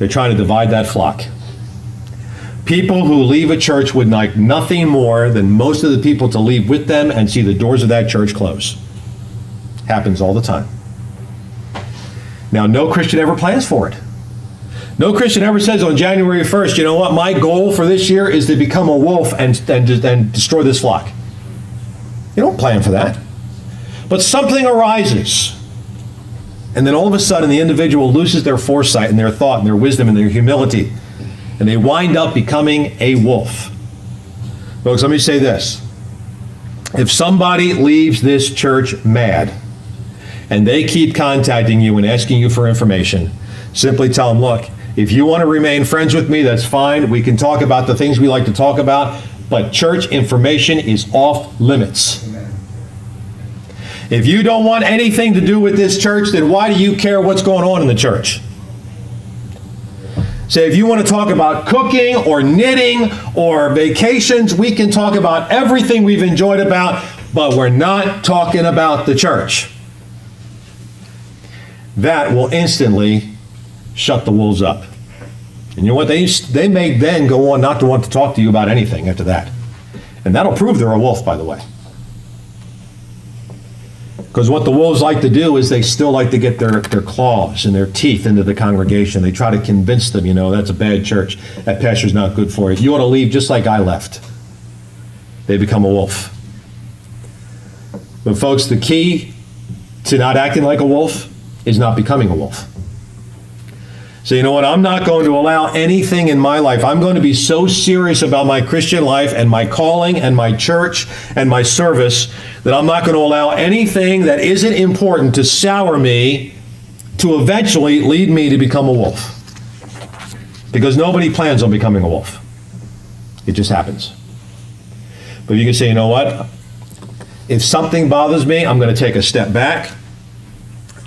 They're trying to divide that flock. People who leave a church would like nothing more than most of the people to leave with them and see the doors of that church close. Happens all the time. Now, no Christian ever plans for it. No Christian ever says on January 1st, you know what, my goal for this year is to become a wolf and destroy this flock. You don't plan for that. But something arises. And then all of a sudden the individual loses their foresight and their thought and their wisdom and their humility. And they wind up becoming a wolf. Folks, let me say this. If somebody leaves this church mad and they keep contacting you and asking you for information, simply tell them, look, if you want to remain friends with me, that's fine. We can talk about the things we like to talk about, but church information is off limits. Amen. If you don't want anything to do with this church, then why do you care what's going on in the church? Say, if you want to talk about cooking or knitting or vacations, we can talk about everything we've enjoyed about, but we're not talking about the church. That will instantly shut the wolves up. And you know what? They may then go on not to want to talk to you about anything after that. And that'll prove they're a wolf, by the way. Because what the wolves like to do is they still like to get their claws and their teeth into the congregation. They try to convince them, you know, that's a bad church. That pastor's not good for you. You ought to leave just like I left. They become a wolf. But folks, the key to not acting like a wolf is not becoming a wolf. So you know what? I'm not going to allow anything in my life. I'm going to be so serious about my Christian life and my calling and my church and my service that I'm not going to allow anything that isn't important to sour me to eventually lead me to become a wolf. Because nobody plans on becoming a wolf. It just happens. But you can say, you know what? If something bothers me, I'm going to take a step back.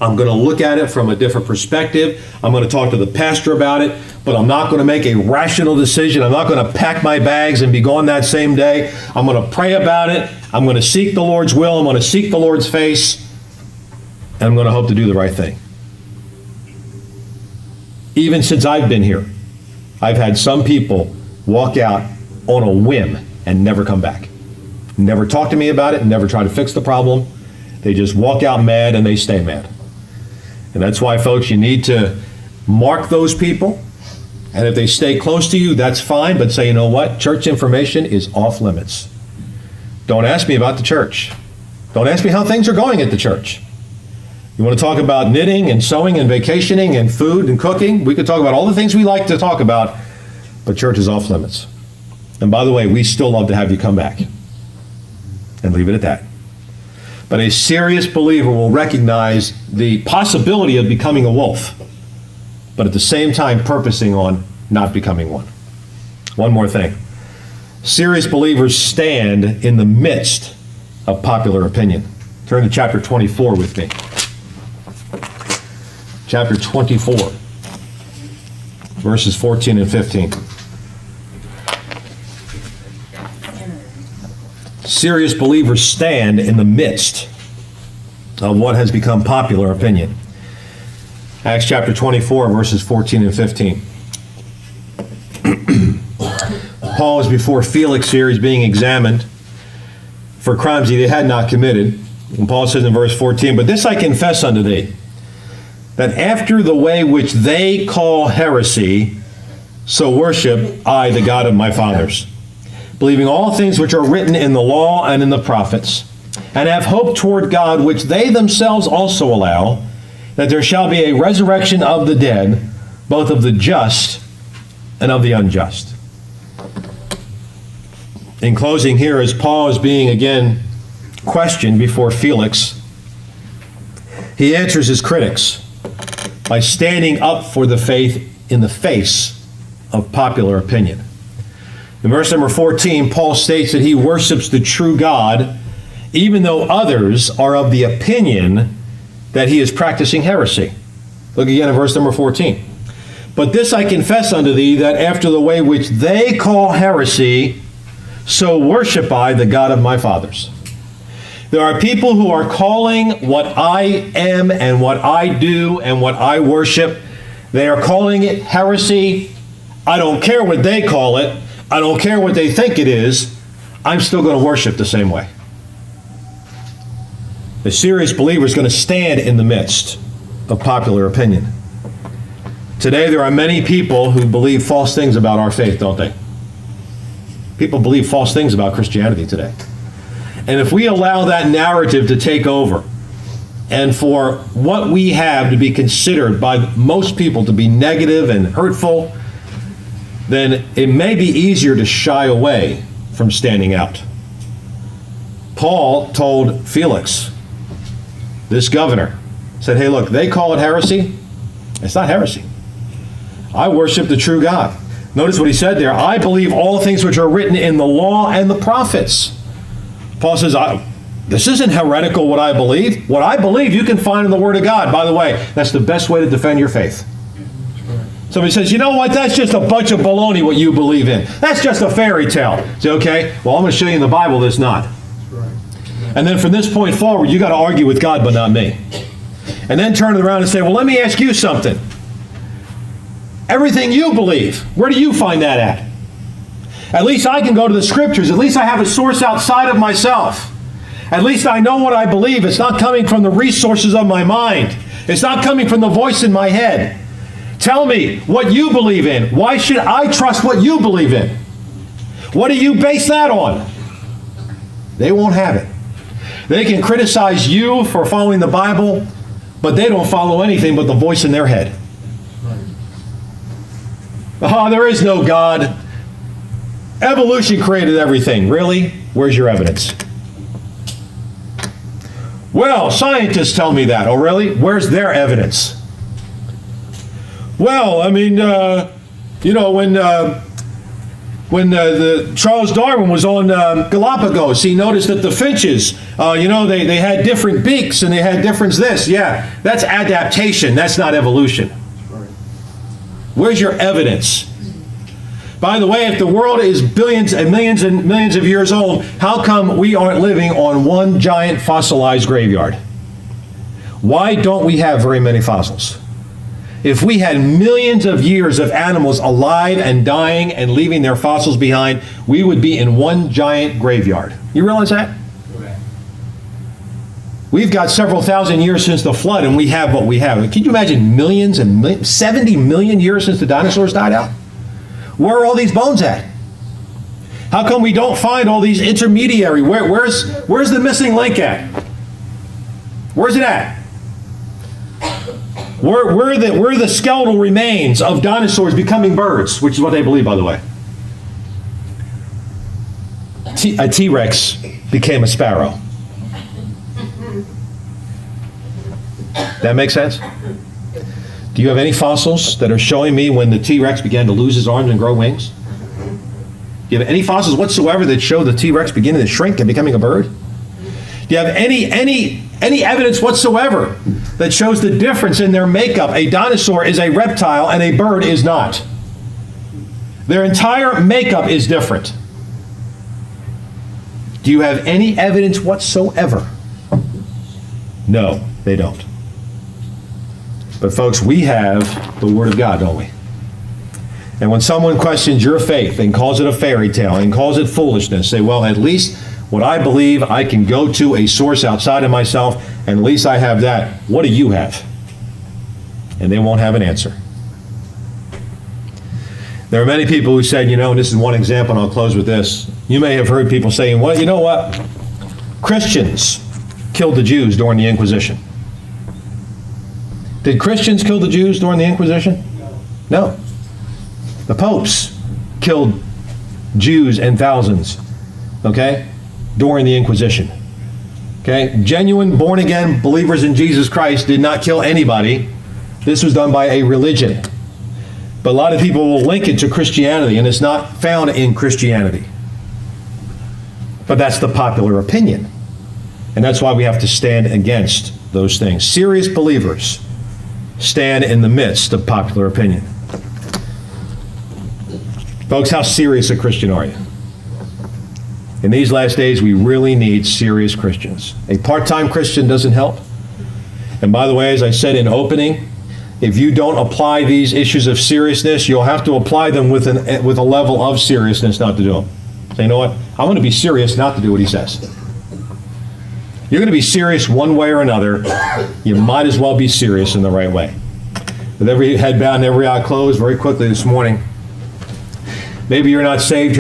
I'm going to look at it from a different perspective. I'm going to talk to the pastor about it, but I'm not going to make a rational decision. I'm not going to pack my bags and be gone that same day. I'm going to pray about it. I'm going to seek the Lord's will. I'm going to seek the Lord's face. And I'm going to hope to do the right thing. Even since I've been here, I've had some people walk out on a whim and never come back. Never talk to me about it, never try to fix the problem. They just walk out mad and they stay mad. And that's why, folks, you need to mark those people. And if they stay close to you, that's fine. But say, you know what? Church information is off limits. Don't ask me about the church. Don't ask me how things are going at the church. You want to talk about knitting and sewing and vacationing and food and cooking? We could talk about all the things we like to talk about, but church is off limits. And by the way, we still love to have you come back. And leave it at that. But a serious believer will recognize the possibility of becoming a wolf, but at the same time purposing on not becoming one. One more thing. Serious believers stand in the midst of popular opinion. Turn to chapter 24 with me. Chapter 24, verses 14 and 15. Serious believers stand in the midst of what has become popular opinion. Acts chapter 24, verses 14 and 15. Paul is before Felix here. He's being examined for crimes he had not committed. And Paul says in verse 14, "But this I confess unto thee, that after the way which they call heresy, so worship I the God of my fathers, believing all things which are written in the law and in the prophets, and have hope toward God, which they themselves also allow, that there shall be a resurrection of the dead, both of the just and of the unjust." In closing here, as Paul is being again questioned before Felix, he answers his critics by standing up for the faith in the face of popular opinion. In verse number 14, Paul states that he worships the true God, even though others are of the opinion that he is practicing heresy. Look again at verse number 14. "But this I confess unto thee, that after the way which they call heresy, so worship I the God of my fathers." There are people who are calling what I am and what I do and what I worship They are calling it heresy. I don't care what they call it. I don't care what they think it is. I'm still going to worship the same way. The serious believer is going to stand in the midst of popular opinion. Today, there are many people who believe false things about our faith, don't they? People believe false things about Christianity today. And if we allow that narrative to take over, and for what we have to be considered by most people to be negative and hurtful, then it may be easier to shy away from standing out. Paul told Felix, this governor, said, hey, look, they call it heresy. It's not heresy. I worship the true God. Notice what he said there. I believe all things which are written in the law and the prophets. Paul says, this isn't heretical what I believe. What I believe you can find in the Word of God. By the way, that's the best way to defend your faith. Somebody says, you know what, that's just a bunch of baloney what you believe in. That's just a fairy tale. Say, okay, well, I'm going to show you in the Bible that's not. And then from this point forward, you got to argue with God, but not me. And then turn it around and say, well, let me ask you something. Everything you believe, where do you find that at? At least I can go to the Scriptures. At least I have a source outside of myself. At least I know what I believe. It's not coming from the resources of my mind. It's not coming from the voice in my head. Tell me what you believe in. Why should I trust what you believe in? What do you base that on? They won't have it. They can criticize you for following the Bible, but they don't follow anything but the voice in their head. Oh, there is no God. Evolution created everything. Really? Where's your evidence? Well, scientists tell me that. Oh, really? Where's their evidence? Well, I mean, when Charles Darwin was on Galapagos, he noticed that the finches, they had different beaks and they had different this. Yeah, that's adaptation. That's not evolution. Where's your evidence? By the way, if the world is billions and millions of years old, how come we aren't living on one giant fossilized graveyard? Why don't we have very many fossils? If we had millions of years of animals alive and dying and leaving their fossils behind, we would be in one giant graveyard. You realize that? Okay. We've got several thousand years since the flood, and we have what we have. Can you imagine millions and millions, 70 million years since the dinosaurs died out? Where are all these bones at? How come we don't find all these intermediary? Where's the missing link at? Where's it at? Where are the skeletal remains of dinosaurs becoming birds, which is what they believe, by the way. A T-Rex became a sparrow. That make sense? Do you have any fossils that are showing me when the T-Rex began to lose his arms and grow wings? Do you have any fossils whatsoever that show the T-Rex beginning to shrink and becoming a bird? Do you have any evidence whatsoever that shows the difference in their makeup? A dinosaur is a reptile and a bird is not. Their entire makeup is different. Do you have any evidence whatsoever? No, they don't. But folks, we have the Word of God, don't we? And when someone questions your faith and calls it a fairy tale and calls it foolishness, say, well, at least what I believe, I can go to a source outside of myself, and at least I have that. What do you have? And they won't have an answer. There are many people who said, and this is one example, and I'll close with this. You may have heard people saying, well, you know what? Christians killed the Jews during the Inquisition. Did Christians kill the Jews during the Inquisition? No. The popes killed Jews in thousands, okay, during the Inquisition. Okay? Genuine born-again believers in Jesus Christ did not kill anybody. This was done by a religion. But a lot of people will link it to Christianity, and it's not found in Christianity. But that's the popular opinion. And that's why we have to stand against those things. Serious believers stand in the midst of popular opinion. Folks, how serious a Christian are you? In these last days, we really need serious Christians. A part-time Christian doesn't help. And by the way, as I said in opening, If you don't apply these issues of seriousness, you'll have to apply them with a level of seriousness not to do them. So you know what? I'm going to be serious not to do what he says. You're going to be serious one way or another. You might as well be serious in the right way. With every head bowed and every eye closed, very quickly this morning, maybe you're not saved.